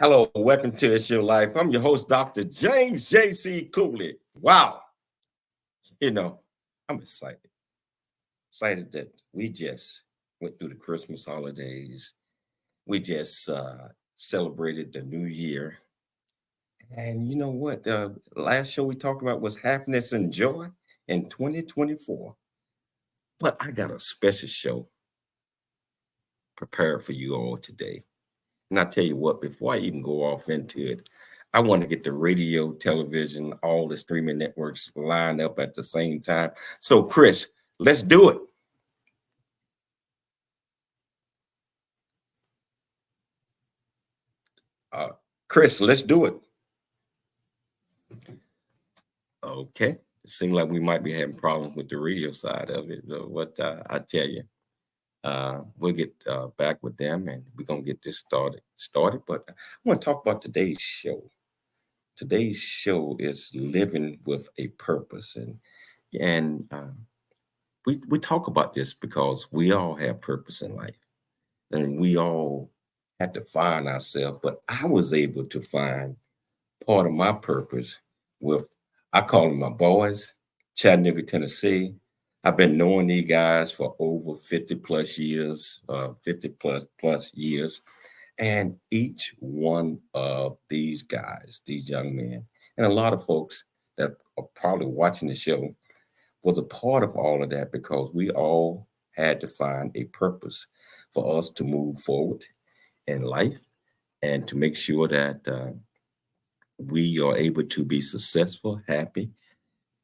Hello, welcome to It's Your Life. I'm your host, Dr. James J.C. Cooley. Wow. You know, I'm excited that we just went through the Christmas holidays. We just celebrated the new year. And you know what? The last show we talked about was happiness and joy in 2024. But I got a special show prepared for you all today. And I tell you what, before I even go off into it, I want to get the radio, television, all the streaming networks lined up at the same time. So, Chris, let's do it. Uh, Chris, let's do it. Okay. It seems like we might be having problems with the radio side of it. But I tell you, we'll get back with them and we're going to get this started. But I want to talk about today's show. Today's show is living with a purpose, and we talk about this because we all have purpose in life, and we all have to find ourselves. But I was able to find part of my purpose with, I call them my boys, Chattanooga, Tennessee. I've been knowing these guys for over 50 plus years, 50 plus years. And each one of these guys, these young men, and a lot of folks that are probably watching the show was a part of all of that because we all had to find a purpose for us to move forward in life and to make sure that we are able to be successful, happy,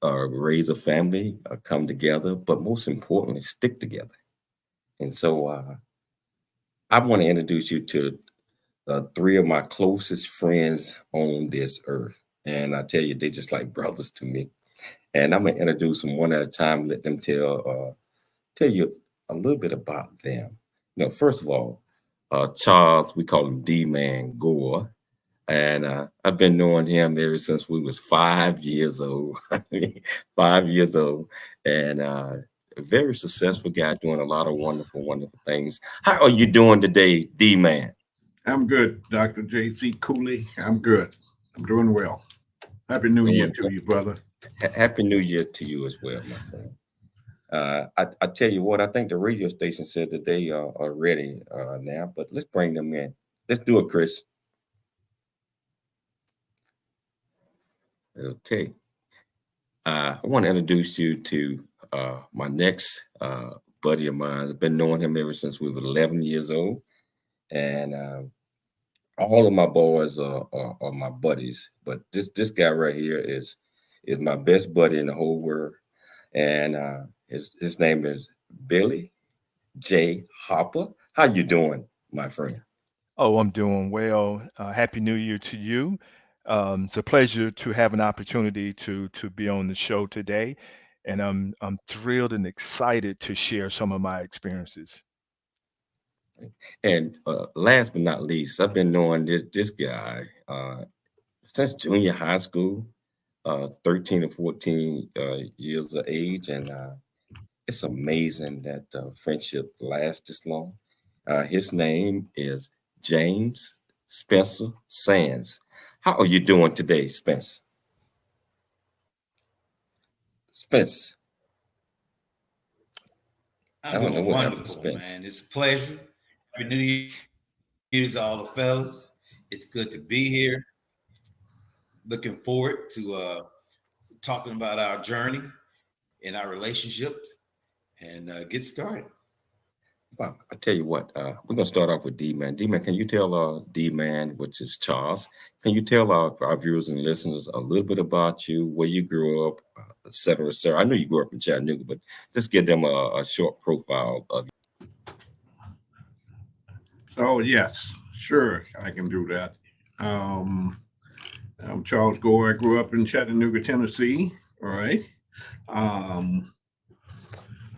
raise a family, come together, but most importantly, stick together. And so I want to introduce you to three of my closest friends on this earth. And I tell you, they just like brothers to me. And I'm gonna introduce them one at a time, let them tell you a little bit about them. First of all, Charles, we call him D-Man Gore. And I've been knowing him ever since we was 5 years old. I mean, 5 years old. And a very successful guy doing a lot of wonderful, wonderful things. How are you doing today, D-Man? I'm good, Dr. J.C. Cooley. I'm good. I'm doing well. Happy New Year Doing to you, brother. Happy New Year to you as well, my friend. I tell you what, I think the radio station said that they are ready now, but let's bring them in. Let's do it, Chris. Okay. I want to introduce you to my next buddy of mine. I've been knowing him ever since we were 11 years old. And all of my boys are my buddies. But this guy right here is my best buddy in the whole world. And his name is Billy J. Harper. How you doing, my friend? Oh, I'm doing well. Happy New Year to you. It's a pleasure to have an opportunity to be on the show today, and I'm thrilled and excited to share some of my experiences. And last but not least, I've been knowing this guy since junior high school, 13 or 14 years of age, and it's amazing that friendship lasts this long. His name is James Spencer Sands. How are you doing today, Spence? Spence, I I'm don't know doing what happened to wonderful, Spence. man. It's a pleasure. Happy New Year's to all the fellas. It's good to be here. Looking forward to talking about our journey and our relationships and get started. Well, I tell you what, we're gonna start off with D-Man. D-Man, can you tell D-Man, which is Charles, can you tell our viewers and listeners a little bit about you, where you grew up, et cetera, et cetera? I know you grew up in Chattanooga, but just give them a short profile of So, yes, sure, I can do that. Um, I'm Charles Gore. I grew up in Chattanooga, Tennessee. All right. Um,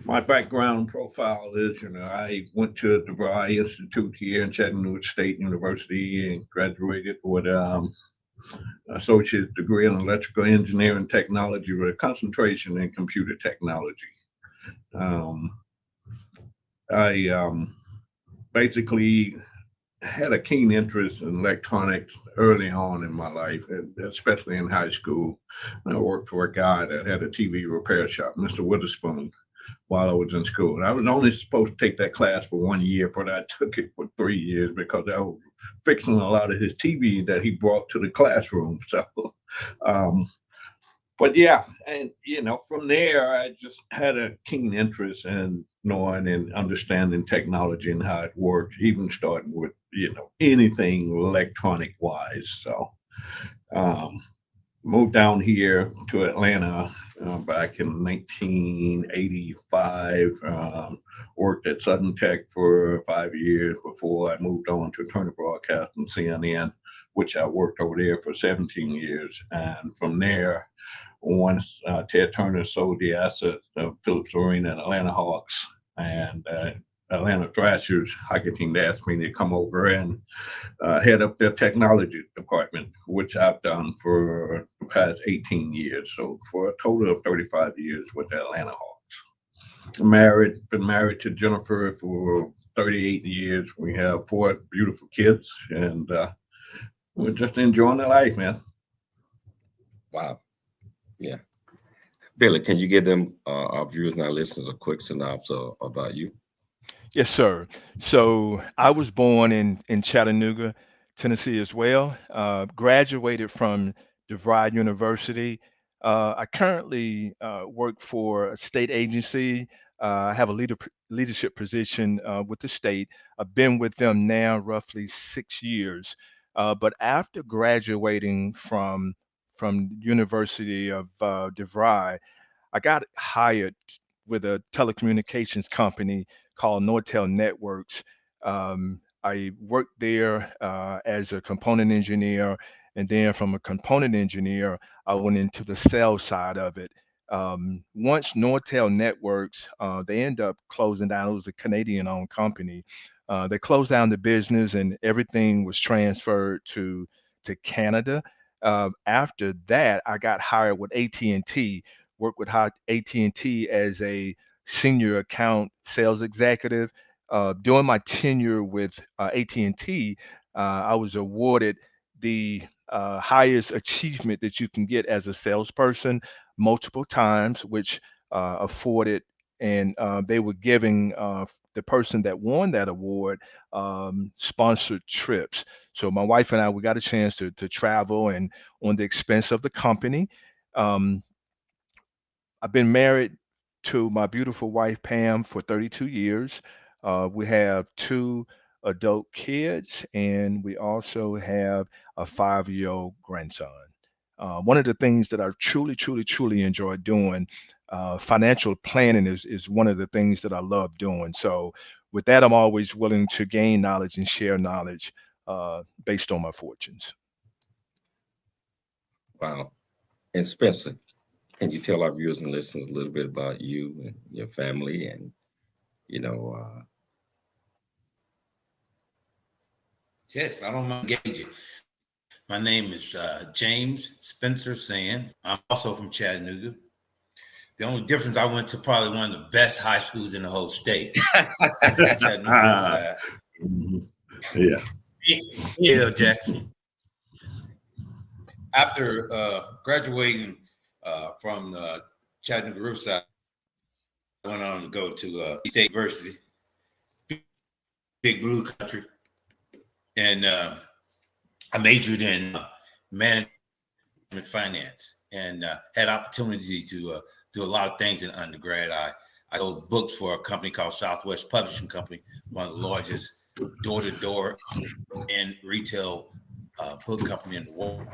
my background profile is, I went to the DeVry Institute here in Chattanooga State University and graduated with associate degree in electrical engineering technology with a concentration in computer technology. Um, I basically had a keen interest in electronics early on in my life, especially in high school. I worked for a guy that had a TV repair shop, Mr. Witherspoon, while I was in school. I was only supposed to take that class for 1 year, but I took it for 3 years because I was fixing a lot of his TV that he brought to the classroom. So, um, but yeah, and from there, I just had a keen interest in knowing and understanding technology and how it works, even starting with anything electronic wise. So, um, moved down here to Atlanta back in 1985. Worked at Southern Tech for 5 years before I moved on to Turner Broadcast and CNN, which I worked over there for 17 years. And from there, once Ted Turner sold the assets of Phillips Arena and Atlanta Hawks and Atlanta Thrashers hockey team, they asked me to come over and head up their technology department, which I've done for the past 18 years. So for a total of 35 years with the Atlanta Hawks. Been married to Jennifer for 38 years. We have 4 beautiful kids, and we're just enjoying the life, man. Wow. Yeah. Billy, can you give them, our viewers and our listeners, a quick synopsis about you? Yes, sir. So I was born in Chattanooga, Tennessee as well. Graduated from DeVry University. I currently work for a state agency. I have a leadership position with the state. I've been with them now roughly 6 years. But after graduating from University of DeVry, I got hired with a telecommunications company called Nortel Networks. I worked there as a component engineer, and then from a component engineer, I went into the sales side of it. Once Nortel Networks, they end up closing down. It was a Canadian-owned company. They closed down the business, and everything was transferred to Canada. After that, I got hired with AT&T, worked with AT&T as a senior account sales executive. During my tenure with AT&T, I was awarded the highest achievement that you can get as a salesperson multiple times, which afforded, and they were giving the person that won that award sponsored trips. So my wife and I, we got a chance to travel and on the expense of the company. Um, I've been married to my beautiful wife, Pam, for 32 years. We have 2 adult kids, and we also have a 5-year-old grandson. One of the things that I truly, truly, truly enjoy doing, financial planning is one of the things that I love doing. So, with that, I'm always willing to gain knowledge and share knowledge based on my fortunes. Wow. And Spencer, can you tell our viewers and listeners a little bit about you and your family and, you know, Yes, I don't mind engaging. My name is James Spencer Sands. I'm also from Chattanooga. The only difference, I went to probably one of the best high schools in the whole state. Chattanooga Yeah. Yeah, Jackson. After graduating from Chattanooga Riverside, I went on to go to State University, big blue country, and I majored in management finance and had opportunity to do a lot of things in undergrad. I sold books for a company called Southwest Publishing Company, one of the largest door-to-door and retail book company in the world,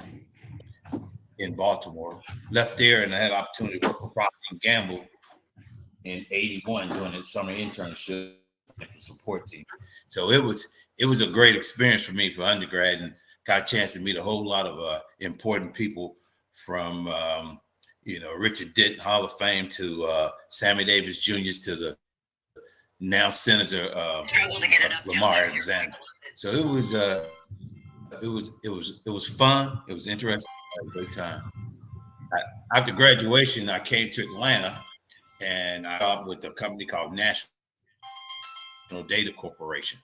in Baltimore. Left there and I had opportunity to work for Procter & Gamble in '81 doing a summer internship for support team. So it was a great experience for me for undergrad, and got a chance to meet a whole lot of important people from Richard Denton Hall of Fame to Sammy Davis Jr. to the now Senator Lamar Alexander. So it was fun. It was interesting. I had a great time. After graduation, I came to Atlanta and I worked with a company called National Data Corporation.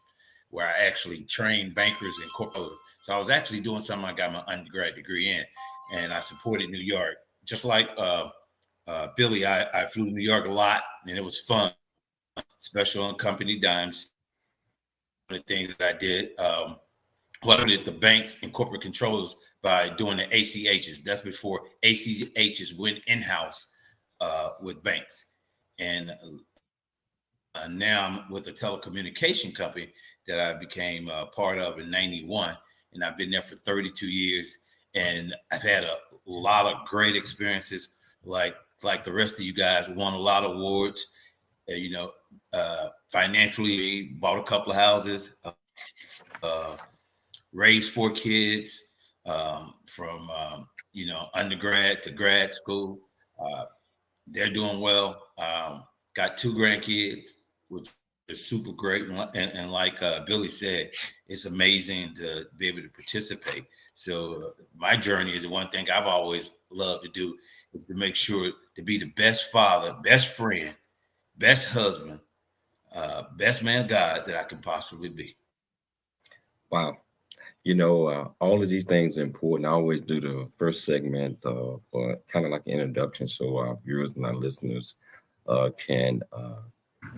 where I actually trained bankers and corporators. So I was actually doing something I got my undergrad degree in, and I supported New York. Just like Billy, I flew to New York a lot, and it was fun. Special on company dimes. One of the things that I did, what I did the banks and corporate controllers by doing the ACHs. That's before ACHs went in-house with banks. And now I'm with a telecommunication company that I became part of in '91, and I've been there for 32 years. And I've had a lot of great experiences, like the rest of you guys. Won a lot of awards, financially, bought a couple of houses, raised 4 kids from undergrad to grad school. They're doing well. Got 2 grandkids, which is super great. And like Billy said, it's amazing to be able to participate. So my journey is the one thing I've always loved to do, is to make sure to be the best father, best friend, best husband, best man of God that I can possibly be. Wow. All of these things are important. I always do the first segment for kind of like an introduction, so our viewers and our listeners can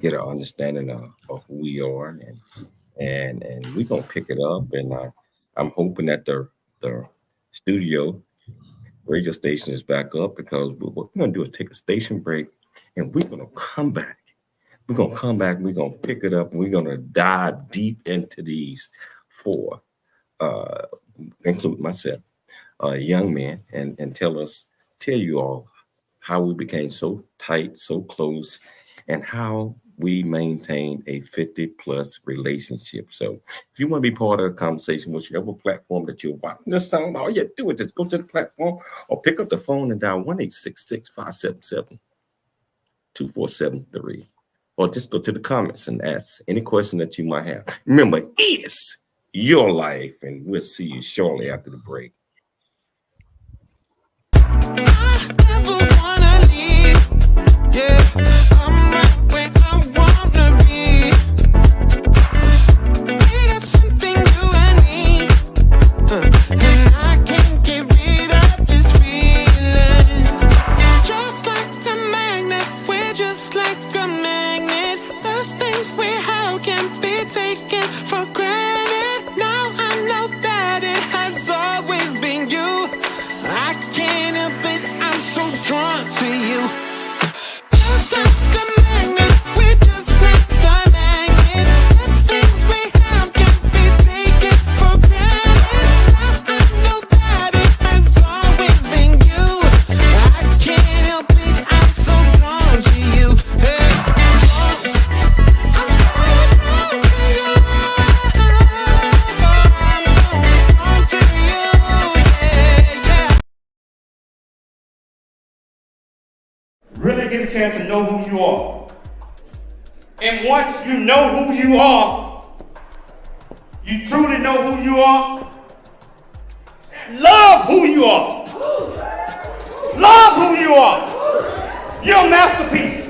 get an understanding of who we are, and we're gonna pick it up. And I'm hoping that the studio radio station is back up, because what we're gonna do is take a station break, and we're gonna come back. We're gonna pick it up, and we're gonna dive deep into these 4. Include myself, young men, and tell you all how we became so tight, so close, and how we maintain a 50+ relationship. So if you want to be part of the conversation, whichever platform that you're watching this on, all you do is just go to the platform or pick up the phone and dial 1-866-577-2473, or just go to the comments and ask any question that you might have. Remember, it's your life, and we'll see you shortly after the break. I never wanna leave. Yeah, I'm right where I wanna be. We got something you and me, and I can't get rid of this feeling. Just like a magnet, we're just like a magnet. The things we have can't be taken for granted. Now I know that it has always been you. I can't help it, I'm so drawn to you. Just like a magnet, we're just like a magnet. The things we have can't be taken for granted. Now I know that it has always been you. I can't help it, I'm so drawn to you. Hey, I'm so drawn to you. I'm so drawn to you. Yeah. Really get a chance to know who you are. And once you know who you are, you truly know who you are, love who you are. Love who you are. You're a masterpiece.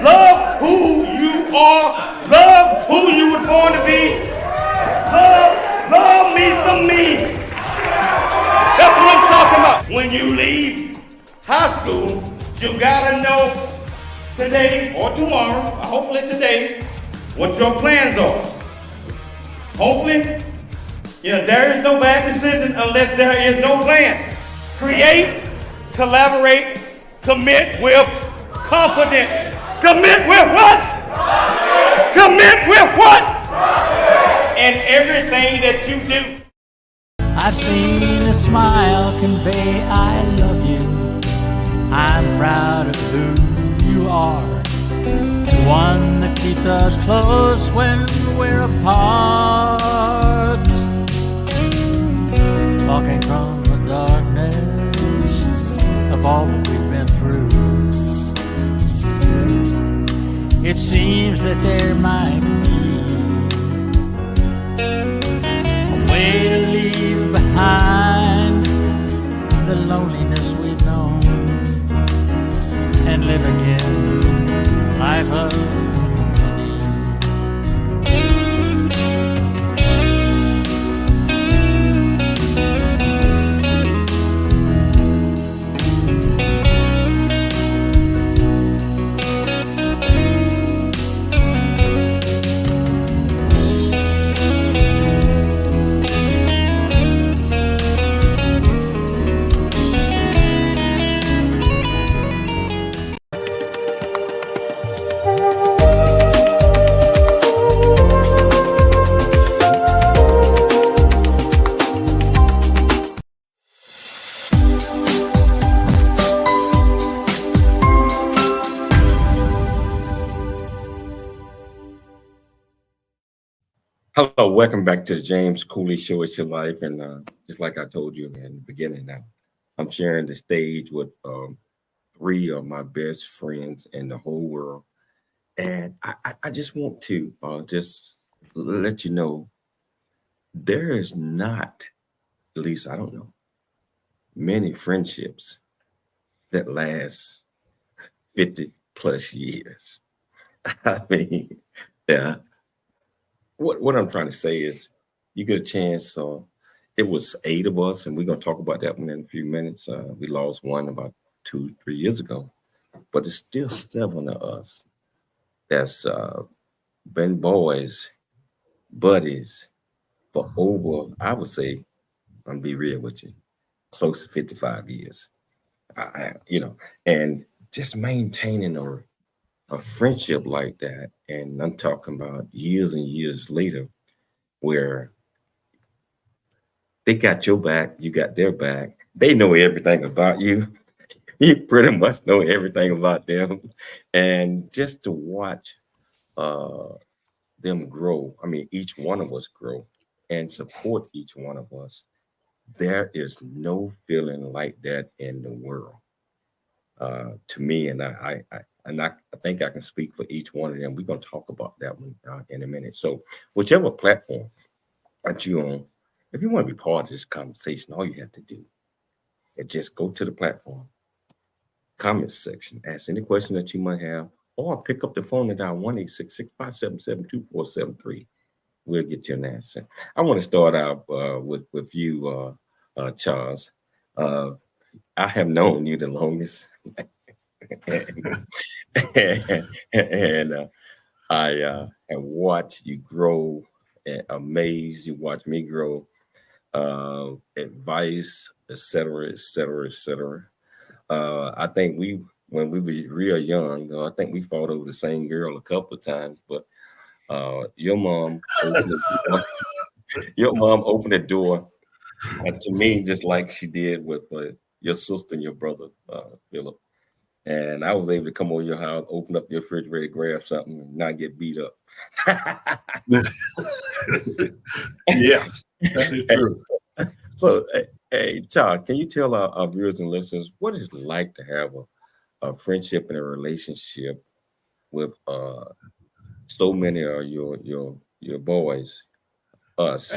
Love who you are. Love who you were born to be. Love me some me. That's what I'm talking about. When you leave high school, you gotta know today or tomorrow, or hopefully today, what your plans are. Hopefully, there is no bad decision unless there is no plan. Create, collaborate, commit with confidence. Commit with what? Commit with what? In everything that you do. I've seen a smile convey I love you. I'm proud of who you are, and one that keeps us close when we're apart. Talking from the darkness of all that we've been through, it seems that there might be a way to leave behind the loneliness we've known and live again life of need. Hello, welcome back to the James Cooley Show. It's your life, and just like I told you in the beginning, now I'm sharing the stage with three of my best friends in the whole world, and I just want to just let you know there is not, at least I don't know, many friendships that last 50 plus years. I mean, yeah, what I'm trying to say is you get a chance. It was eight of us, and we're going to talk about that one in a few minutes. We lost one about 2, 3 years ago, but it's still seven of us that's been boys, buddies for over, I would say, I'm gonna be real with you, close to 55 years. And just maintaining a friendship like that, and I'm talking about years and years later, where they got your back, you got their back. They know everything about you. You pretty much know everything about them. And just to watch uh, them grow, I mean, each one of us grow and support each one of us, there is no feeling like that in the world. To me, and I think I can speak for each one of them. We're going to talk about that one in a minute. So, whichever platform that you on, if you want to be part of this conversation, all you have to do is just go to the platform, comments section, ask any question that you might have, or pick up the phone and dial 1-866-577-2473. We'll get you an answer. I want to start out with you, Charles. Uh, I have known you the longest, and I have watched you grow, amazed. You watch me grow, advice, etc., etc., etc. I think when we were real young, I think we fought over the same girl a couple of times. But your mom opened the door. Your mom opened the door to me just like she did with your sister and your brother, Philip. And I was able to come over your house, open up your refrigerator, grab something, and not get beat up. Yeah, that is true. So, hey, Charles, can you tell our viewers and listeners what it's like to have a friendship and a relationship with so many of your boys, us,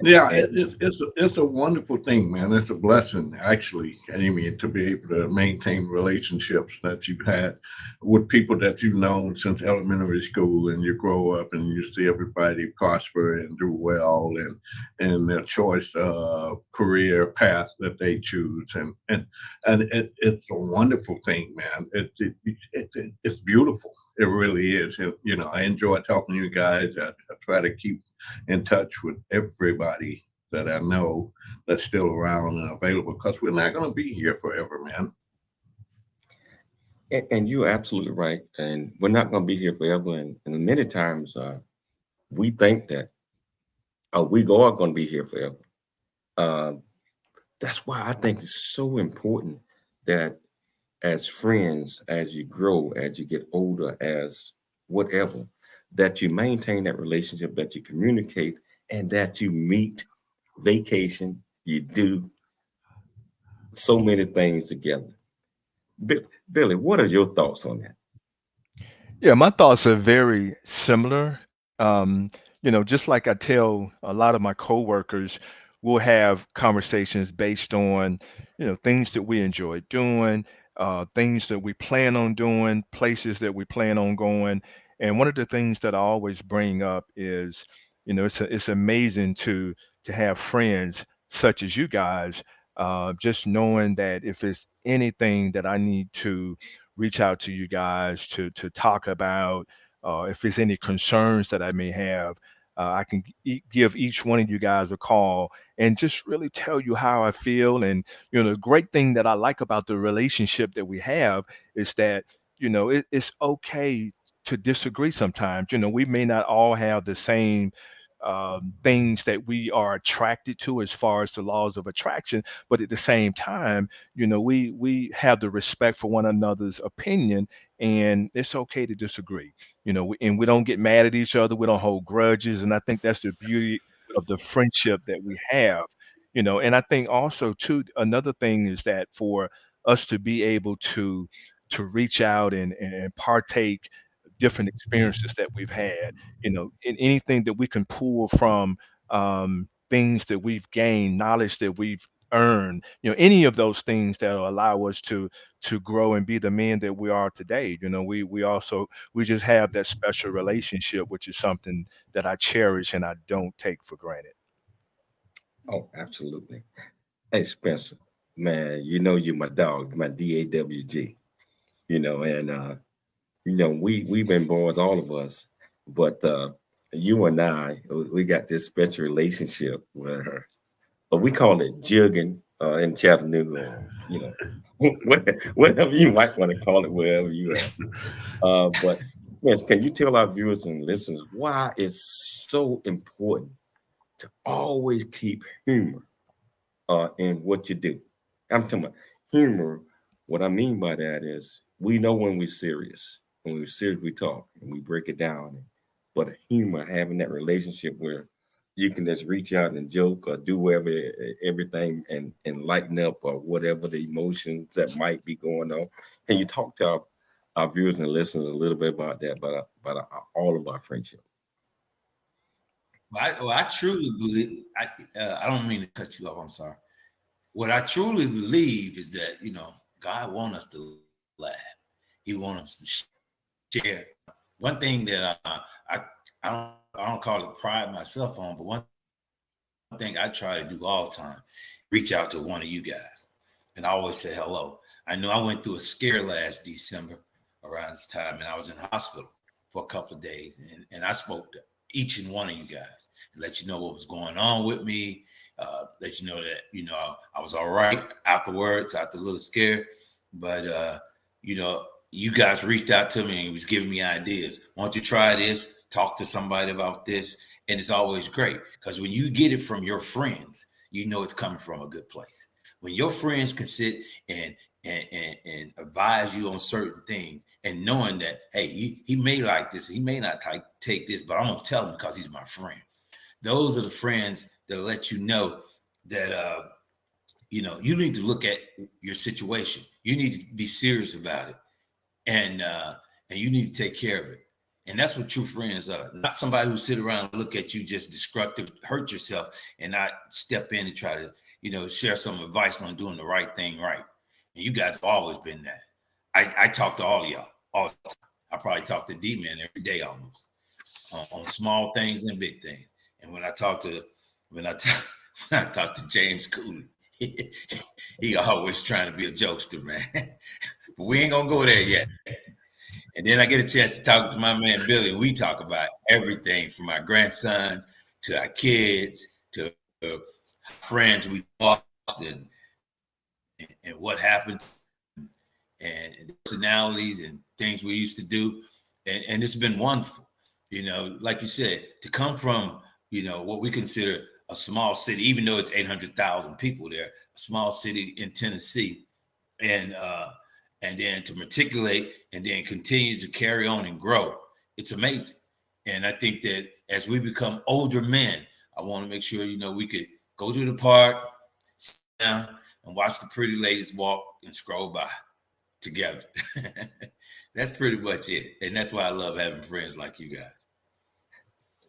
Yeah, and it's a wonderful thing, man. It's a blessing, actually, Amy, to be able to maintain relationships that you've had with people that you've known since elementary school, and you grow up and you see everybody prosper and do well, and their choice of career path that they choose, and it's a wonderful thing, man. It's beautiful. It really is. I enjoy talking to you guys. I try to keep in touch with everybody that I know that's still around and available, because we're not going to be here forever, man. and you're absolutely right. And we're not going to be here forever. And many times we think that we are going to be here forever. Uh, that's why I think it's so important that as friends, as you grow, as you get older, as whatever, that you maintain that relationship, that you communicate, and that you meet, vacation, you do so many things together. Billy, what are your thoughts on that? Yeah, my thoughts are very similar. Just like I tell a lot of my coworkers, we'll have conversations based on, things that we enjoy doing, things that we plan on doing, places that we plan on going. And one of the things that I always bring up is, it's amazing to have friends such as you guys. Just knowing that if it's anything that I need to reach out to you guys to talk about. If there's any concerns that I may have, I can give each one of you guys a call and just really tell you how I feel. And the great thing that I like about the relationship that we have is that it's okay to disagree sometimes. We may not all have the same things that we are attracted to as far as the laws of attraction, but at the same time, we have the respect for one another's opinion, and it's okay to disagree. And we don't get mad at each other. We don't hold grudges, and I think that's the beauty of the friendship that we have. And I think also too, another thing is that for us to be able to reach out and partake different experiences that we've had, in anything that we can pull from, things that we've gained, knowledge that we've earned, any of those things that will allow us to grow and be the men that we are today. We just have that special relationship, which is something that I cherish and I don't take for granted. Oh, absolutely. Hey, Spencer, man, you're my dog, my DAWG. And we've been boys, all of us, but you and I, we got this special relationship where her, but we call it jigging in Chattanooga, or, whatever you might want to call it, wherever you are. But yes, can you tell our viewers and listeners why it's so important to always keep humor in what you do? I'm talking about humor. What I mean by that is we know when we're serious. When we're serious, we talk and we break it down. But humor, having that relationship where you can just reach out and joke or do whatever, everything, and lighten up or whatever the emotions that might be going on. Can you talk to our viewers and listeners a little bit about that, about all of our friendship? I truly believe, I don't mean to cut you off, I'm sorry. What I truly believe is that, God wants us to laugh. He wants us to share. One thing that I don't call it pride myself on, but one thing I try to do all the time, reach out to one of you guys. And I always say hello. I know I went through a scare last December around this time, and I was in the hospital for a couple of days. And I spoke to each and one of you guys and let you know what was going on with me, let you know that, I was all right afterwards, after a little scare. But, you guys reached out to me and was giving me ideas. Why don't you try this? Talk to somebody about this. And it's always great because when you get it from your friends, it's coming from a good place. When your friends can sit and advise you on certain things and knowing that, hey, he may like this, he may not take this, but I'm going to tell him because he's my friend. Those are the friends that let you know that, you need to look at your situation. You need to be serious about it. And you need to take care of it. And that's what true friends are. Not somebody who sit around and look at you just destructive, hurt yourself, and not step in and try to, share some advice on doing the right thing right. And you guys have always been that. I talk to all of y'all all the time. I probably talk to D-Man every day almost on small things and big things. And when I talk to James Cooley, he always trying to be a jokester, man. But we ain't gonna go there yet. And then I get a chance to talk to my man Billy. We talk about everything from our grandsons to our kids to friends we lost and what happened and personalities and things we used to do. And it's been wonderful. Like you said, to come from, what we consider a small city, even though it's 800,000 people there, a small city in Tennessee, and then to matriculate and then continue to carry on and grow. It's amazing. And I think that as we become older men, I want to make sure, we could go to the park, sit down and watch the pretty ladies walk and scroll by together. That's pretty much it. And that's why I love having friends like you guys.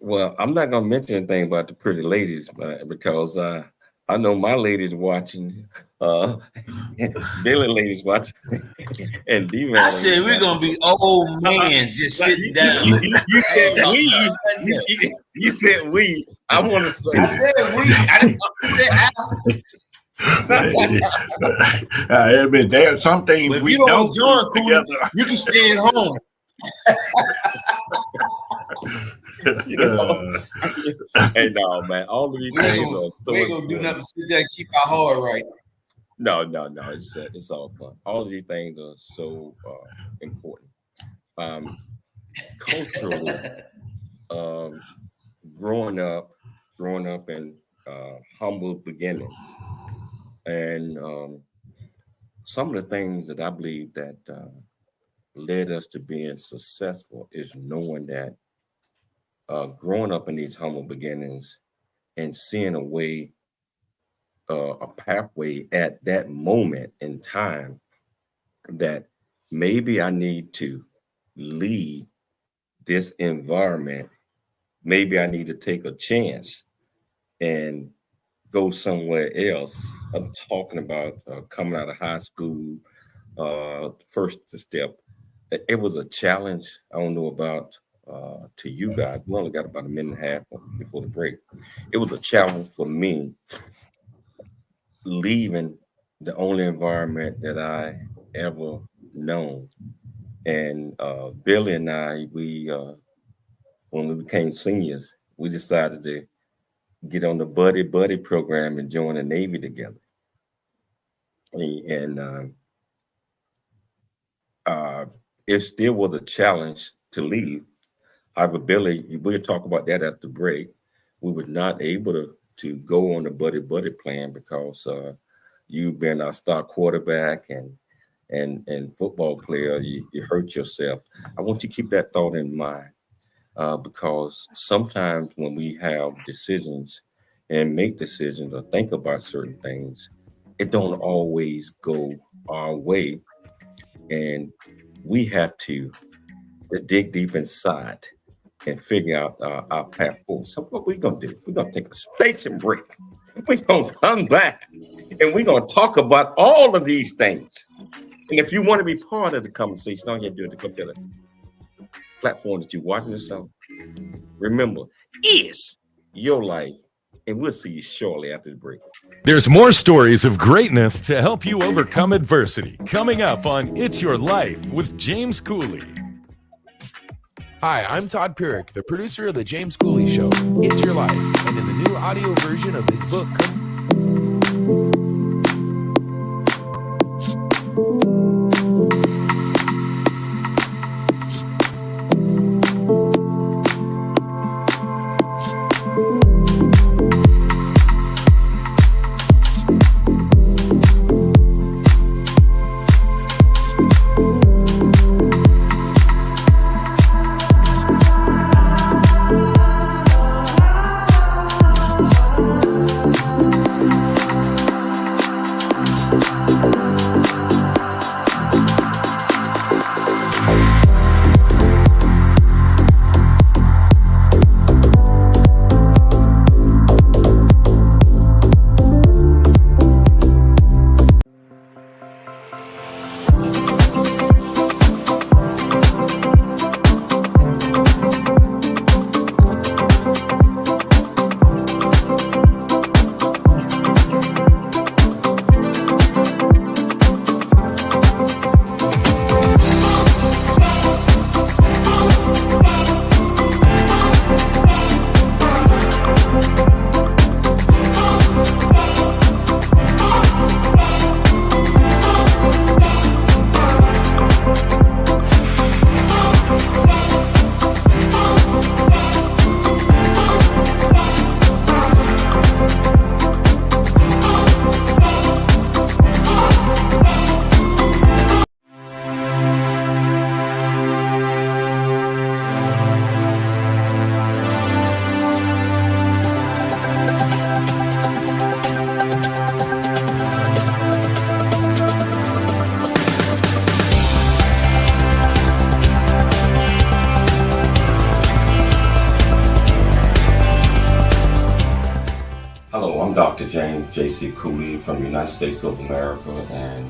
Well, I'm not going to mention anything about the pretty ladies because I know my ladies watching, Billy ladies watching, and D-Man. I said we're gonna be old men just sitting down. You said we. You said we. I want to say. I said we. I didn't say I admit there are some things if we you don't join do together. you can stay at home. Hey, no, man. All of these things are so we ain't gonna do nothing. Sit there and keep our heart right. No. It's all fun. All of these things are so important. Culturally, growing up in humble beginnings, and some of the things that I believe that led us to being successful is knowing that growing up in these humble beginnings and seeing a way, a pathway at that moment in time that maybe I need to leave this environment. Maybe I need to take a chance and go somewhere else. I'm talking about coming out of high school, first step. It was a challenge. I don't know about to you guys. We only got about a minute and a half before the break. It was a challenge for me leaving the only environment that I ever known. And Billy and I, when we became seniors, we decided to get on the buddy program and join the Navy together. And it still was a challenge to leave. However, Billy, we'll talk about that at the break. We were not able to go on the buddy plan because you being our star quarterback and football player, you hurt yourself. I want you to keep that thought in mind because sometimes when we have decisions and make decisions or think about certain things, it don't always go our way. And we have to dig deep inside and figure out our path forward. So what we're going to do, we're going to take a station break. We're going to come back and we're going to talk about all of these things. And if you want to be part of the conversation, all you have to do is go to the platform that you're watching this on. Remember, it's your life. And we'll see you shortly after the break. There's more stories of greatness to help you overcome adversity coming up on It's Your Life with James Cooley. Hi, I'm Todd Pierick, the producer of The James Cooley Show, It's Your Life, and in the new audio version of his book, Dr. James J.C. Cooley from the United States of America, and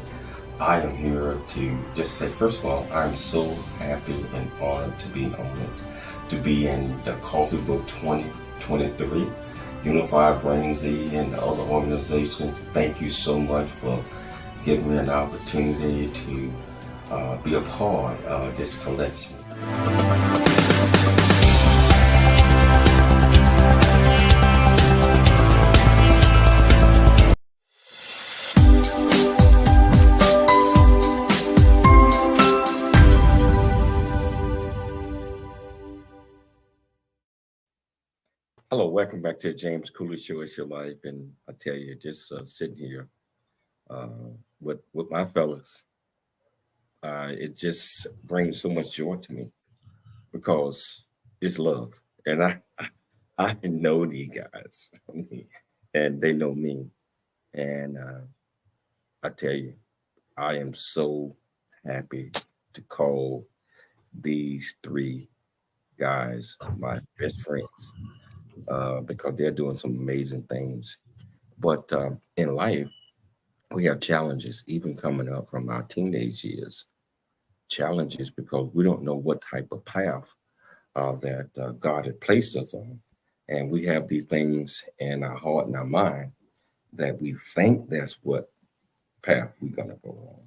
I am here to just say, first of all, I'm so happy and honored to be honored to be in the Coffee Book 2023, Unified Brain Z and the other organizations. Thank you so much for giving me an opportunity to be a part of this collection. Hello, welcome back to the James Cooley Show. It's your life, and I tell you, just sitting here uh, with my fellas, it just brings so much joy to me because it's love, and I know these guys, and they know me, and I tell you, I am so happy to call these three guys my best friends because they're doing some amazing things. But in life, we have challenges, even coming up from our teenage years. Challenges because we don't know what type of path that God had placed us on. And we have these things in our heart and our mind that we think that's what path we're going to go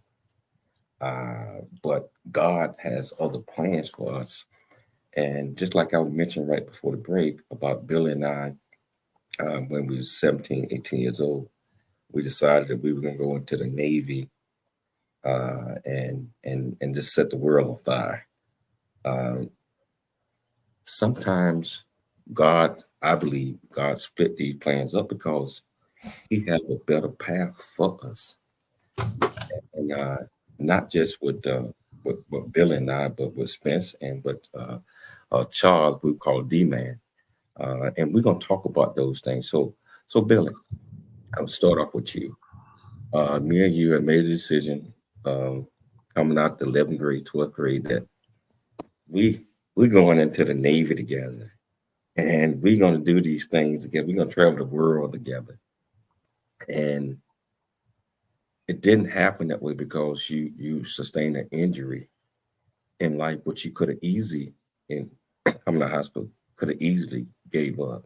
on. But God has other plans for us. And just like I mentioned right before the break about Billy and I, when we were 17, 18 years old, we decided that we were going to go into the Navy and just set the world on fire. Um, Sometimes God, I believe, God split these plans up because He has a better path for us, and not just with Billy and I, but with Spence and with Charles, we call D-Man, and we're gonna talk about those things. So Billy, I'll start off with you. Me and you have made a decision coming out the 11th grade, 12th grade that we we're going into the Navy together, and we're going to do these things together. We're going to travel the world together, and it didn't happen that way because you sustained an injury in life, which you could have easily, in coming to high school, could have easily gave up.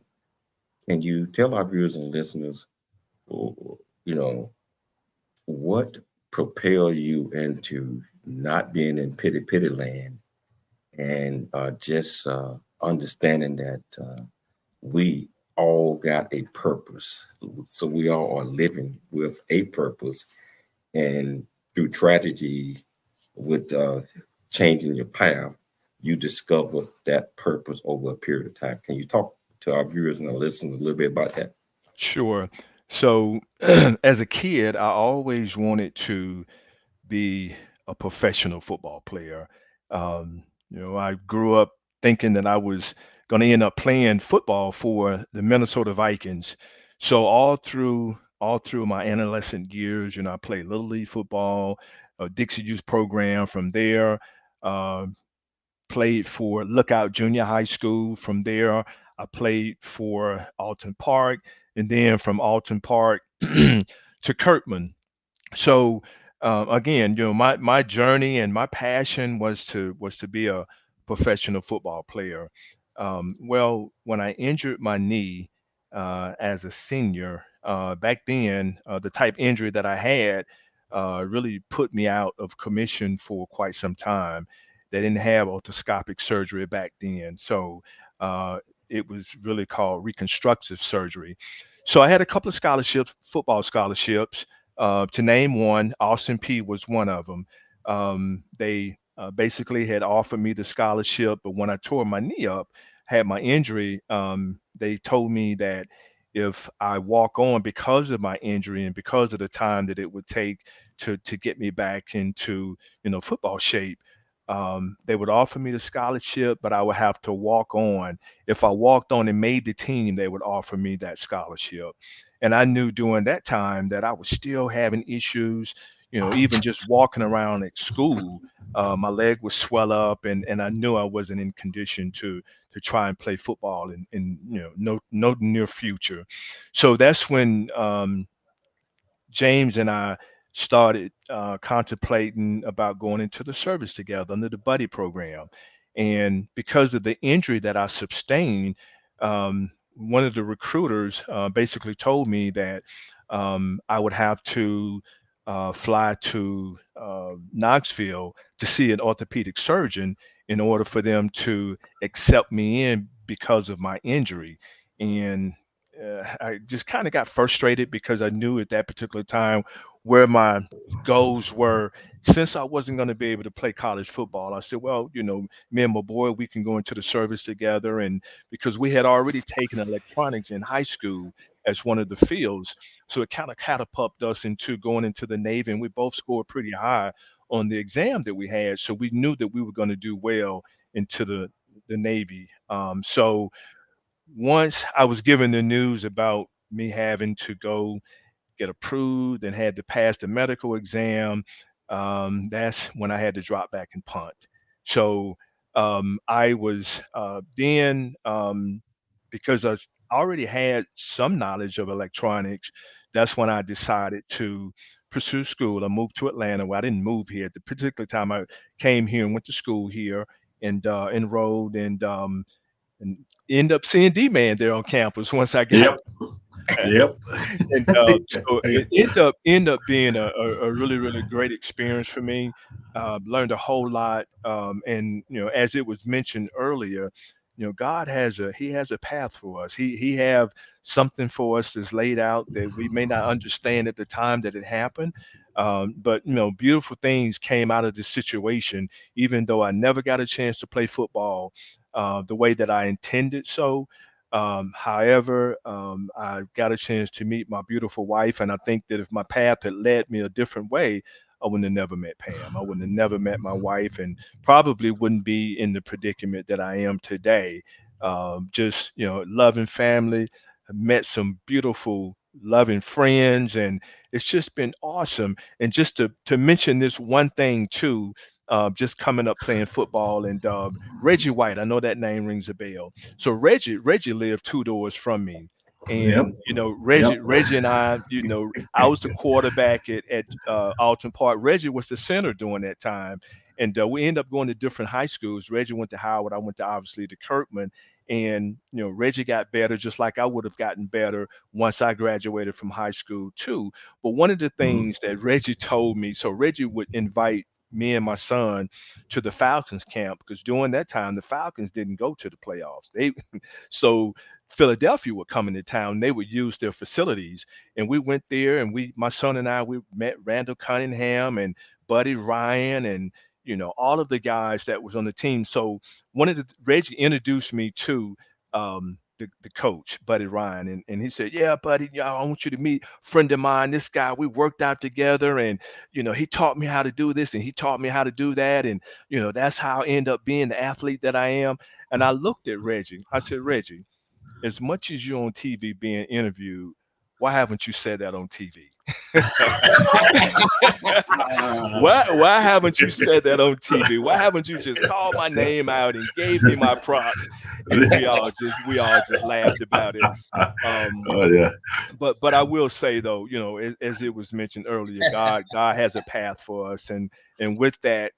And you tell our viewers and listeners, you know, what propelled you into not being in pity land and just understanding that we all got a purpose. So we all are living with a purpose. And through tragedy, with changing your path, you discover that purpose over a period of time. Can you talk to our viewers and our listeners a little bit about that? Sure. So, as a kid, I always wanted to be a professional football player. I grew up thinking that I was going to end up playing football for the Minnesota Vikings. So all through my adolescent years, I played little league football, Dixie Youth program. From there, uh, played for Lookout Junior High School. From there, I played for Alton Park, and then from Alton Park to Kirkman. So again, my journey and my passion was to be a professional football player. Well, when I injured my knee as a senior back then, the type injury that I had really put me out of commission for quite some time. They didn't have orthoscopic surgery back then, so it was really called reconstructive surgery. So I had a couple of scholarships, football scholarships. To name one, Austin P was one of them. They basically had offered me the scholarship, but when I tore my knee up, had my injury, they told me that if I walk on because of my injury and because of the time that it would take to get me back into football shape, they would offer me the scholarship, but I would have to walk on. If I walked on and made the team, they would offer me that scholarship. And I knew during that time that I was still having issues, even just walking around at school, my leg would swell up, and I knew I wasn't in condition to try and play football in no near future. So that's when James and I started contemplating about going into the service together under the buddy program. And because of the injury that I sustained, one of the recruiters basically told me that I would have to fly to Knoxville to see an orthopedic surgeon in order for them to accept me in because of my injury. And I just kind of got frustrated because I knew at that particular time where my goals were since I wasn't going to be able to play college football, I said, well, me and my boy, we can go into the service together. And because we had already taken electronics in high school as one of the fields, so it kind of catapulted us into going into the Navy, and we both scored pretty high on the exam that we had. So we knew that we were going to do well into the Navy. So once I was given the news about me having to go get approved and had to pass the medical exam, that's when I had to drop back and punt. So I was then, because I already had some knowledge of electronics, that's when I decided to pursue school. I moved to Atlanta. Well, I didn't move here at the particular time. I came here and went to school here and enrolled and end up seeing D-Man there on campus once I got. Yep. Yep. And so it ended up being a really, really great experience for me. Learned a whole lot. And as it was mentioned earlier, God has a path for us. He have something for us that's laid out that we may not understand at the time that it happened. But beautiful things came out of this situation, even though I never got a chance to play football the way that I intended. So however, I got a chance to meet my beautiful wife, and I think that if my path had led me a different way, I wouldn't have never met Pam. I wouldn't have never met my wife, and probably wouldn't be in the predicament that I am today. Just loving family, I met some beautiful, loving friends, and it's just been awesome. And just to mention this one thing too. Just coming up playing football, and Reggie White, I know that name rings a bell. So Reggie lived 2 doors from me, Yep. and Yep. Reggie and I was the quarterback at Alton Park. Reggie was the center during that time, and we ended up going to different high schools. Reggie went to Howard. I went to obviously to Kirkman, and Reggie got better just like I would have gotten better once I graduated from high school too. But one of the things that Reggie told me, so Reggie would invite me and my son to the Falcons camp, because during that time the Falcons didn't go to the playoffs. So Philadelphia would come into town, they would use their facilities, and we went there, and my son and I, we met Randall Cunningham and Buddy Ryan, and all of the guys that was on the team. So Reggie introduced me to the coach, Buddy Ryan, and he said, yeah, Buddy, I want you to meet a friend of mine, this guy, we worked out together, and he taught me how to do this, and he taught me how to do that, and that's how I end up being the athlete that I am. And I looked at Reggie, I said, Reggie, as much as you're on TV being interviewed, why haven't you said that on TV? why haven't you said that on TV? Why haven't you just called my name out and gave me my props? And we all just laughed about it. Yeah. But I will say though, as it was mentioned earlier, God has a path for us, and with that,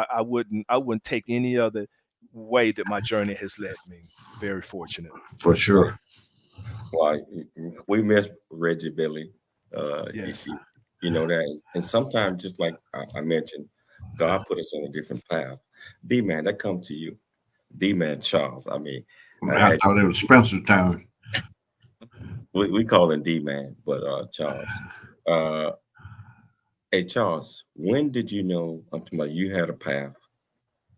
I wouldn't take any other way that my journey has led me. Very fortunate. For sure. Well, we miss Reggie Billy. Yes. You know that, and sometimes, just like I mentioned, God put us on a different path. D-Man, that come to you. D-Man Charles. I mean, I thought it was Spencer Town. We call him D-Man, but Charles. Hey, Charles, when did you know you had a path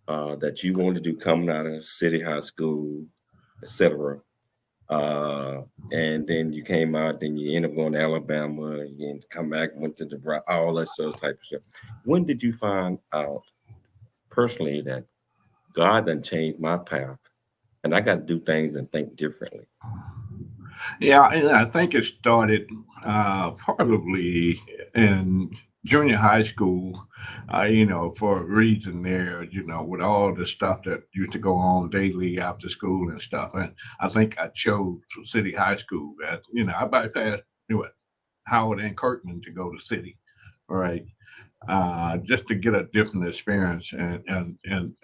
that you wanted to do coming out of City High School, etc.? And then you came out, then you ended up going to Alabama, and come back, went to the all that sort of type of stuff. When did you find out personally that God done changed my path, and I got to do things and think differently? Yeah, and I think it started probably in junior high school, for a reason there, with all the stuff that used to go on daily after school and stuff. And I think I chose City High School that, I bypassed Howard and Kirkman to go to City, right? Just to get a different experience and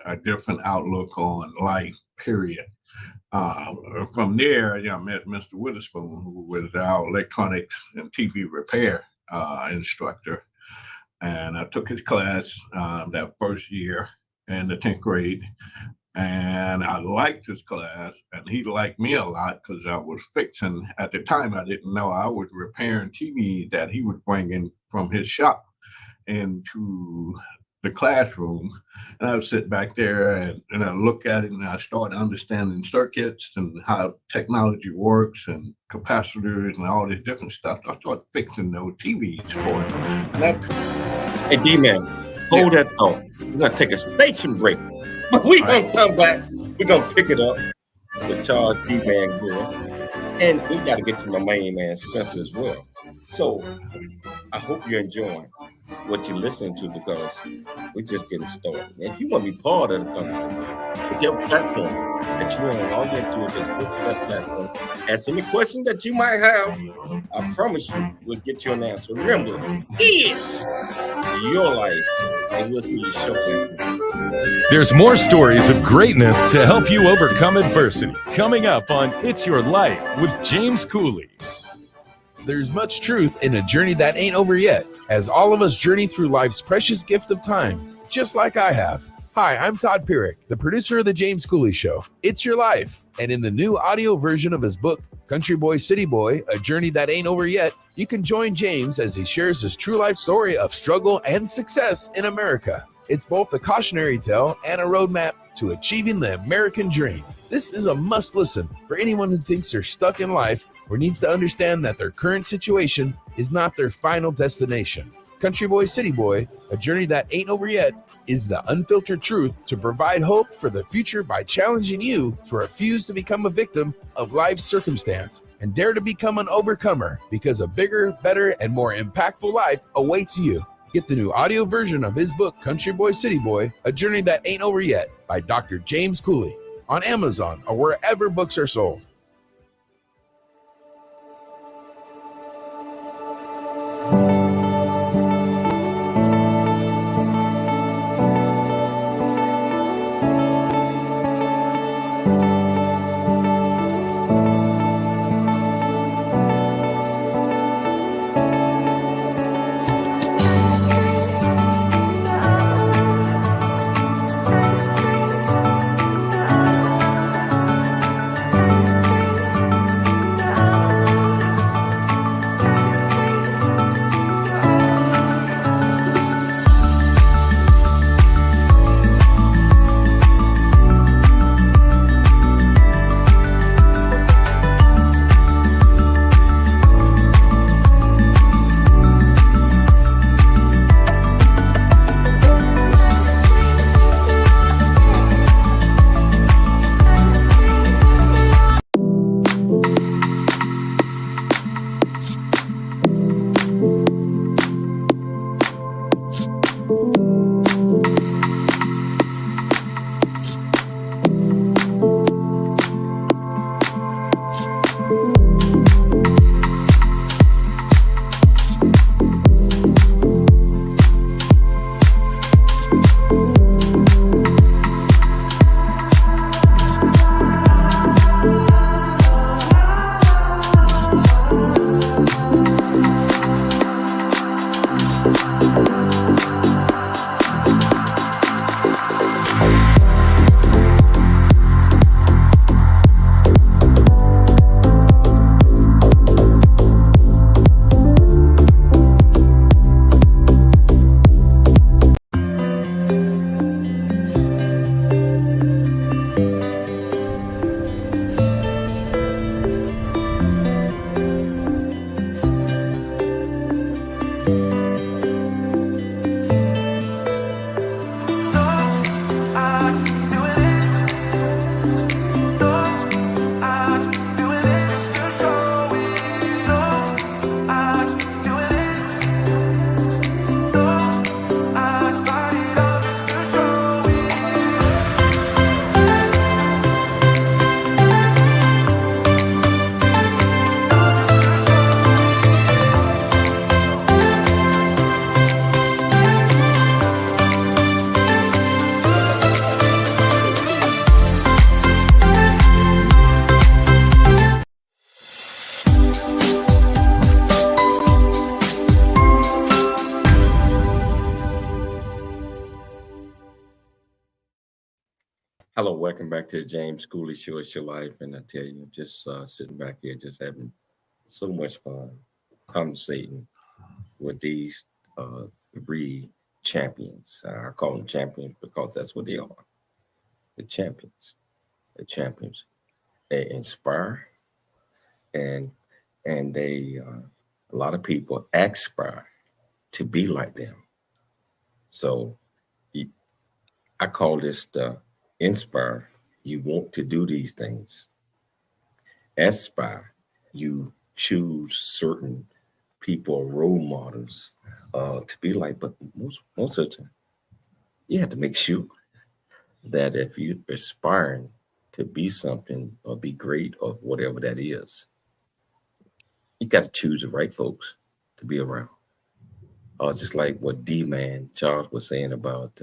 a different outlook on life, period. From there, I met Mr. Witherspoon, who was our electronics and TV repair instructor. And I took his class that first year in the 10th grade. And I liked his class, and he liked me a lot because I was fixing, at the time I didn't know, I was repairing TV that he was bringing from his shop into the classroom, and I would sit back there and I look at it and I start understanding circuits and how technology works and capacitors and all this different stuff. I start fixing those TVs for him. And that, Hey, D-Man, hold that thought. We're going to take a station break, but we're going to come back. We're going to pick it up with Charles D-Man Gore. And we got to get to my main man, Spencer, as well. So I hope you're enjoying what you're listening to, because we're just getting started. And if you want to be part of the conversation, it's your platform that you're on. All you have to do is just go to that platform, ask any question that you might have. I promise you, we'll get you an answer. Remember, it's your life, and we'll see you shortly. There's more stories of greatness to help you overcome adversity coming up on It's Your Life with James Cooley. There's much truth in a journey that ain't over yet, as all of us journey through life's precious gift of time, just like I have. Hi, I'm Todd Pyrrhic, the producer of The James Cooley Show. It's Your Life. And in the new audio version of his book, Country Boy, City Boy, A Journey That Ain't Over Yet, you can join James as he shares his true life story of struggle and success in America. It's both a cautionary tale and a roadmap to achieving the American dream. This is a must listen for anyone who thinks they're stuck in life or needs to understand that their current situation is not their final destination. Country Boy, City Boy, A Journey That Ain't Over Yet is the unfiltered truth to provide hope for the future by challenging you to refuse to become a victim of life's circumstance and dare to become an overcomer, because a bigger, better, and more impactful life awaits you. Get the new audio version of his book, Country Boy, City Boy, A Journey That Ain't Over Yet by Dr. James Cooley on Amazon or wherever books are sold. Hello, welcome back to the James Cooley Show. It's Your Life. And I tell you, just sitting back here, just having so much fun conversating with these three champions. I call them champions because that's what they are. The champions. The champions. They inspire, and they a lot of people aspire to be like them. So I call this the inspire. You want to do these things. Aspire. You choose certain people, role models, to be like. But most of the time, you have to make sure that if you're aspiring to be something or be great or whatever that is, you got to choose the right folks to be around. Just like what D-Man Charles was saying about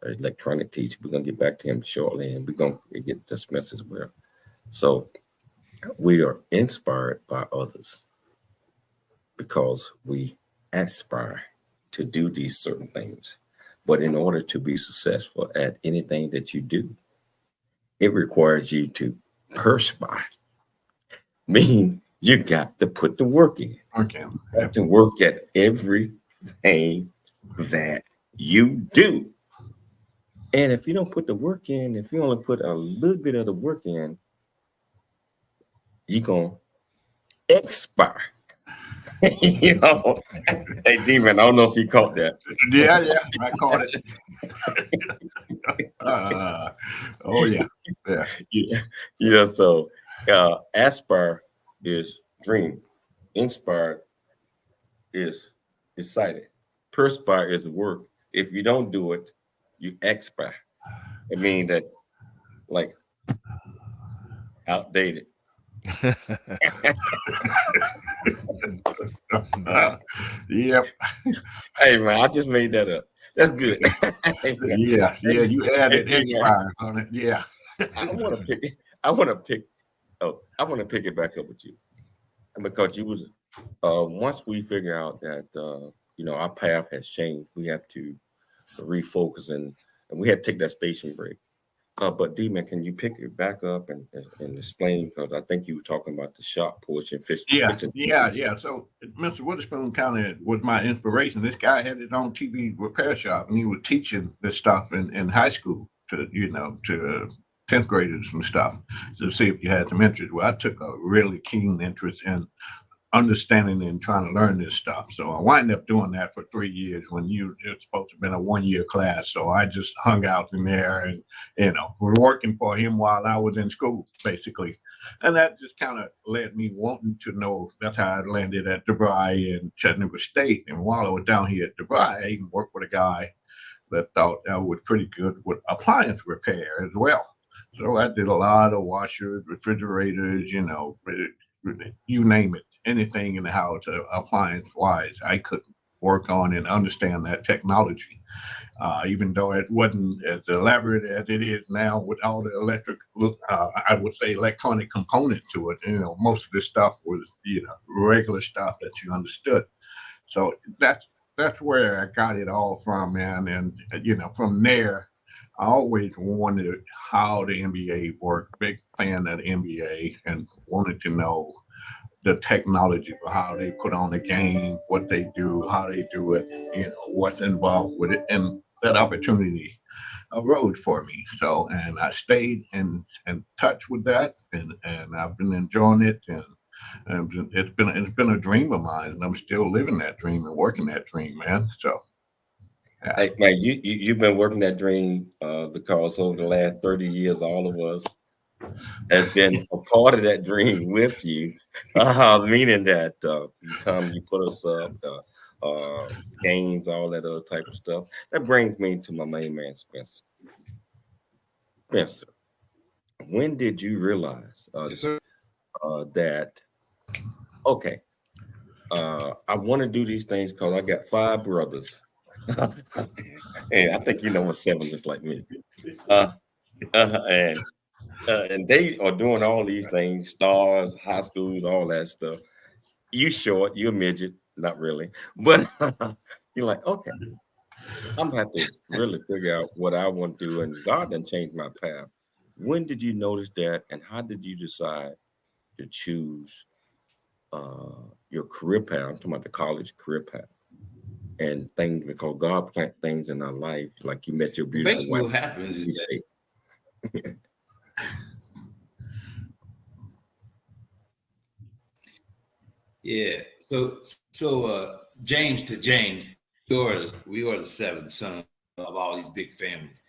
electronic teacher. We're gonna get back to him shortly, and we're gonna get this message as well. So we are inspired by others because we aspire to do these certain things. But in order to be successful at anything that you do, it requires you to perspire. Meaning you got to put the work in. Okay. You have to work at everything that you do. And if you don't put the work in, if you only put a little bit of the work in, you're going to expire. You know, hey, D-Man, I don't know if you caught that. Yeah, I caught it. Oh, yeah. Yeah. So aspire is dream. Inspired is excited. Perspire is work. If you don't do it, you expire. It means that, like, outdated. Yep. Hey man, I just made that up. That's good. Yeah. You added expire on it. Yeah. I want to pick it back up with you, and because you was once we figure out that our path has changed, we have to refocus and we had to take that station break. But D-Man, can you pick it back up and explain? Because I think you were talking about the shop portion. Yeah. So Mr. Witherspoon kind of was my inspiration. This guy had his own TV repair shop, and he was teaching this stuff in high school to 10th graders and stuff to see if you had some interest. Well, I took a really keen interest in understanding and trying to learn this stuff. So I wound up doing that for 3 years when it's supposed to have been a 1-year class. So I just hung out in there and, was working for him while I was in school, basically. And that just kind of led me wanting to know. That's how I landed at DeVry in Chattanooga State. And while I was down here at DeVry, I even worked with a guy that thought I was pretty good with appliance repair as well. So I did a lot of washers, refrigerators, you name it. Anything in the house, appliance wise, I could work on and understand that technology, even though it wasn't as elaborate as it is now with all the I would say electronic component to it. Most of this stuff was, regular stuff that you understood. So that's where I got it all from, man. And, from there, I always wondered how the NBA worked, big fan of the NBA, and wanted to know the technology for how they put on the game, what they do, how they do it, what's involved with it. And that opportunity arose for me. So, and I stayed in touch with that, and I've been enjoying it. And it's been a dream of mine, and I'm still living that dream and working that dream, man. So. Yeah. Hey, man, you've been working that dream because over the last 30 years, all of us have been a part of that dream with you. Meaning that you put us up, games, all that other type of stuff. That brings me to my main man, Spencer. Spencer, when did you realize that, okay, I want to do these things because I got 5 brothers. And I think what's 7 just like me. And they are doing all these things, stars, high schools, all that stuff. You short, you're a midget, not really. But you're like, okay, I'm gonna have to really figure out what I want to do. And God done changed my path. When did you notice that? And how did you decide to choose your career path? I'm talking about the college career path. and things, because God plant things in our life, like you met your beautiful Basically, what wife. happens is that yeah. So James to James, we are the seventh son of all these big families,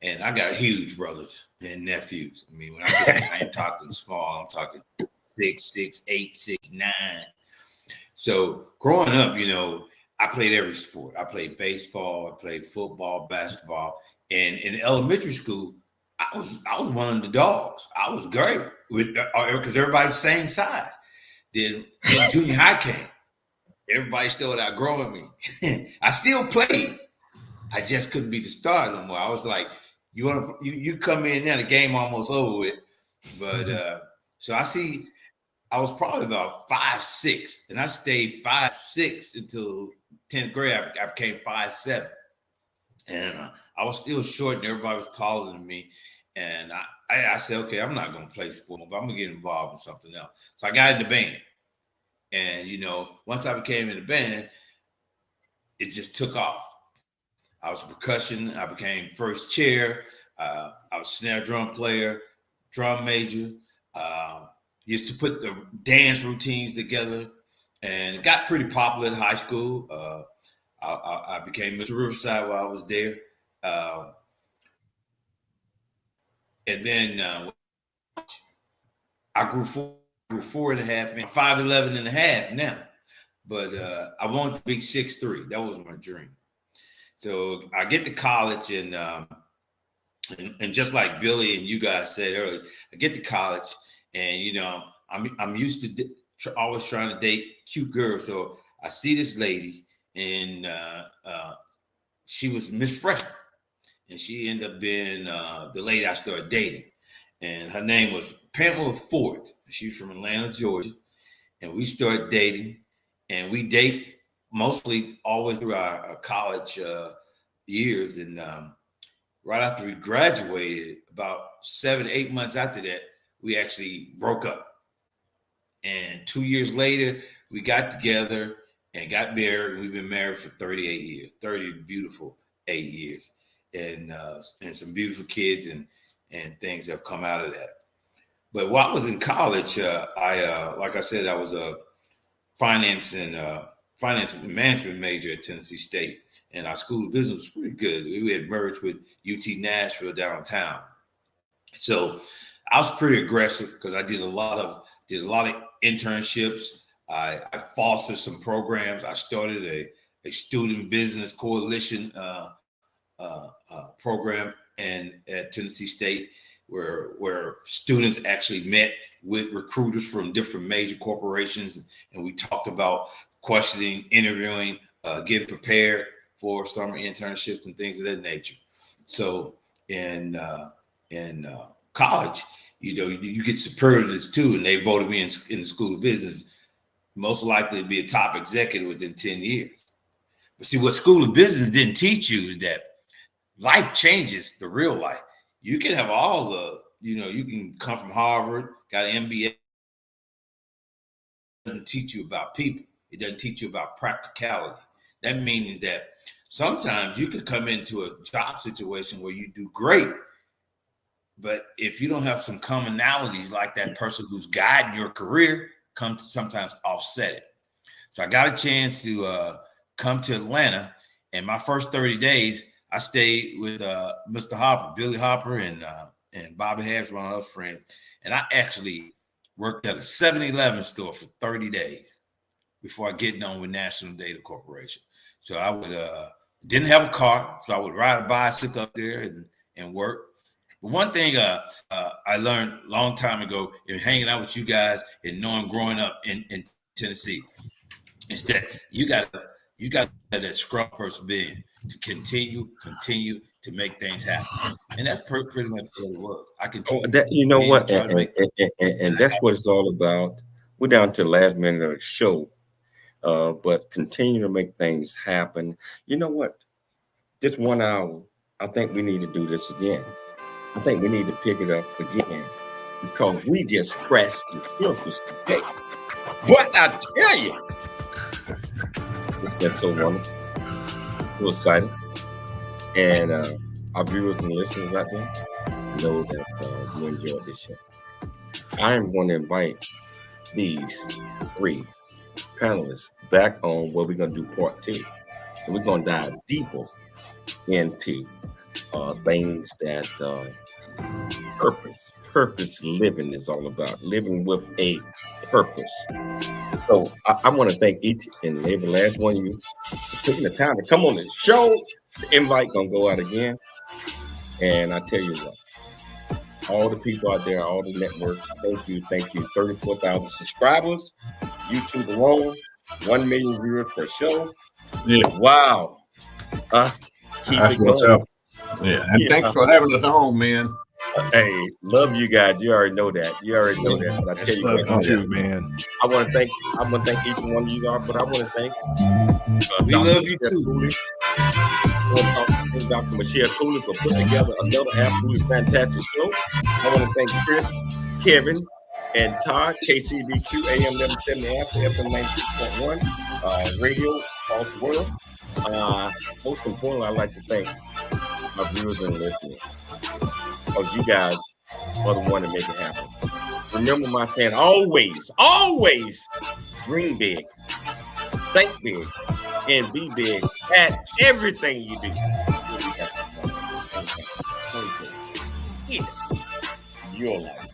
and I got huge brothers and nephews. I mean, when I say I ain't talking small, I'm talking 6'6", 8, 6, 9. So growing up, I played every sport. I played baseball, I played football, basketball, and in elementary school, I was one of the dogs. I was great with because everybody's the same size. Then junior high came. Everybody started outgrowing me. I still played. I just couldn't be the star no more. I was like, you come in now, the game almost over with. But so I was probably about 5'6", and I stayed 5'6" until 10th grade. I became 5'7", and I was still short, and everybody was taller than me. And I said, okay, I'm not going to play sport, but I'm going to get involved in something else. So I got in the band. And, once I became in the band, it just took off. I was percussion. I became first chair. I was snare drum player, drum major. Used to put the dance routines together, and it got pretty popular in high school. I became Mr. Riverside while I was there. And then I grew 4.5, and 5'11 and a half now. But I wanted to be 6'3". That was my dream. So I get to college, and just like Billy and you guys said earlier, I get to college, and I'm used to always trying to date cute girls. So I see this lady, and she was Miss Freshman, and she ended up being the lady I started dating. And her name was Pamela Ford. She's from Atlanta, Georgia. And we started dating, and we date mostly always through our college years. And right after we graduated, about 7 to 8 months after that, we actually broke up. And 2 years later, we got together and got married. We've been married for 38 years, 30 beautiful 8 years, and some beautiful kids and things have come out of that. But while I was in college, like I said, I was a finance and management major at Tennessee State, and our school of business was pretty good. We had merged with UT Nashville downtown, so I was pretty aggressive because I did a lot of internships. I fostered some programs. I started a student business coalition program at Tennessee State, where students actually met with recruiters from different major corporations, and we talked about questioning, interviewing, getting prepared for summer internships and things of that nature. So in college, you get superlatives too, and they voted me in the School of Business most likely to be a top executive within 10 years. But see, what School of Business didn't teach you is that life changes, the real life. You can have all the, you can come from Harvard, got an MBA. It doesn't teach you about people. It doesn't teach you about practicality. That means that sometimes you could come into a job situation where you do great, but if you don't have some commonalities like that person who's guiding your career, come to sometimes offset it. So I got a chance to come to Atlanta, and my first 30 days, I stayed with Mr. Harper, Billy Harper, and Bobby Harris, one of our friends. And I actually worked at a 7-Eleven store for 30 days before I get on with National Data Corporation. So I would didn't have a car, so I would ride a bicycle up there and work. But one thing I learned a long time ago in hanging out with you guys and knowing growing up in Tennessee is that you got that scrum person being to continue to make things happen, and that's pretty much what it was. I continue. What, and that's what it's all about. We're down to the last minute of the show, but continue to make things happen. You know what? This 1 hour, I think we need to do this again. I think we need to pick it up again because we just scratched the surface today. What I tell you, it's been so wonderful. So excited. And our viewers and listeners out there know that you enjoyed this show. I am going to invite these 3 panelists back on where we're going to do part 2. And we're going to dive deeper into things that purpose living is all about, living with a purpose. So I want to thank each and every last one of you for taking the time to come on the show. The invite gonna go out again. And I tell you what, all the people out there, all the networks, thank you. 34,000 subscribers, YouTube alone, 1 million viewers per show. Yeah. Wow. Keep That's it what's going. up. Yeah. And thanks for having us on, man. Hey, love you guys. You already know that. But I tell you what, Love you too, man. I want to thank each one of you guys, but I want to thank We love you too. Dr. Michelle Cooley for putting together another absolutely fantastic show. I want to thank Chris, Kevin, and Todd, KCBQ, AM 1170 after FM 96.1, radio across the world. Most importantly, I'd like to thank my viewers and listeners. Because you guys are the one that make it happen. Remember my saying, always dream big, think big, and be big at everything you do. Yes, your life.